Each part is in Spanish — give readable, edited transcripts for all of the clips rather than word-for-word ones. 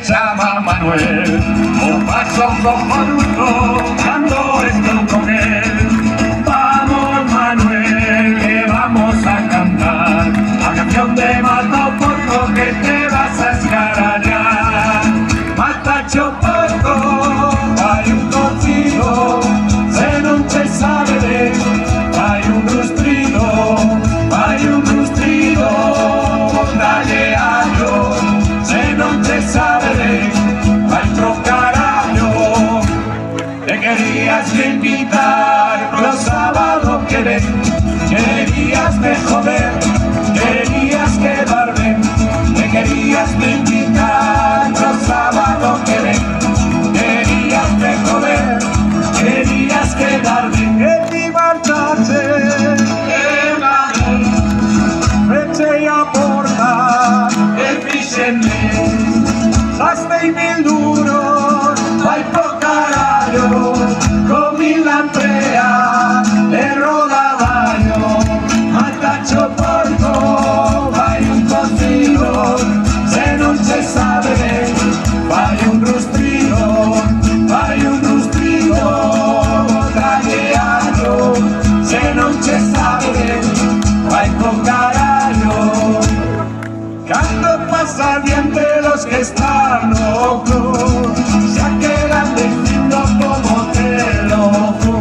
llama Manuel, un paso rojo duro, cuando estoy con él. Vamos Manuel, que vamos a cantar la canción de Mato Porco, que te vas a escarallar. Matacho Porco, hay un cocido, se non te sabe de, hay un rustrido, dalle aglio, se non te sabe de, hay otro carajo. Te querías invitar los sábados que ven, querías me joder, querías quedarme, te querías invitar los sábados que ven, querías me joder, querías quedarme, que ti marchaste, que madre, vete a portar, que fíjenme, saste 1000 duros, vai por carallo, con mi lamprea, de rodaballo, Matacho Porco, vai un cocido, se non se sabe, vai un rustrido, dalle aglio, se non se sabe, vai por carallo. Cuando pasa bien de los que están locos, se quedan diciendo como te loco.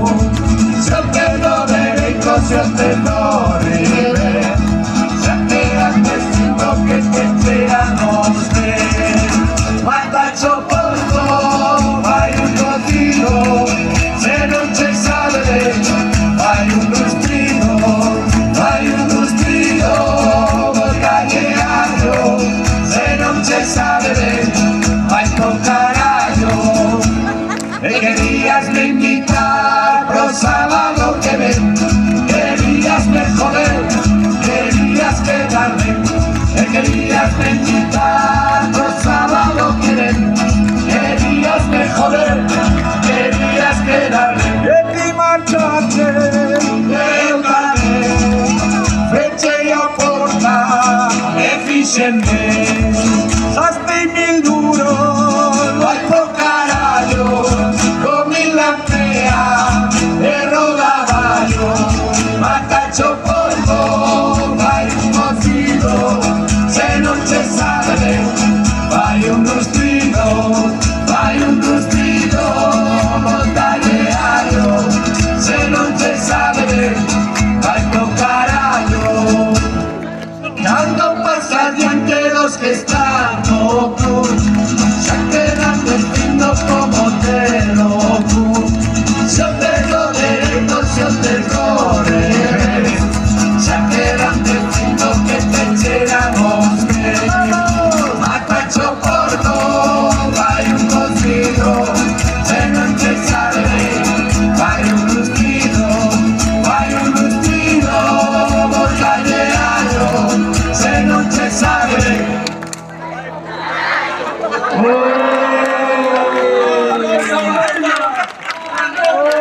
Yo te lo derecho, yo te lo revés, se quedan diciendo que te queramos ver. Matacho Porco, hay un cocido, se non se sabe, hay un rustrido, galleaggio, se non se sabe, vai con carajo. Te querías me invitar pro sábado que ven, querías me joder, querías quedarme, te querías me invitar pro sábado que ven, querías me joder, querías quedarme, que ti marchaste, que vete a portar, efficiente.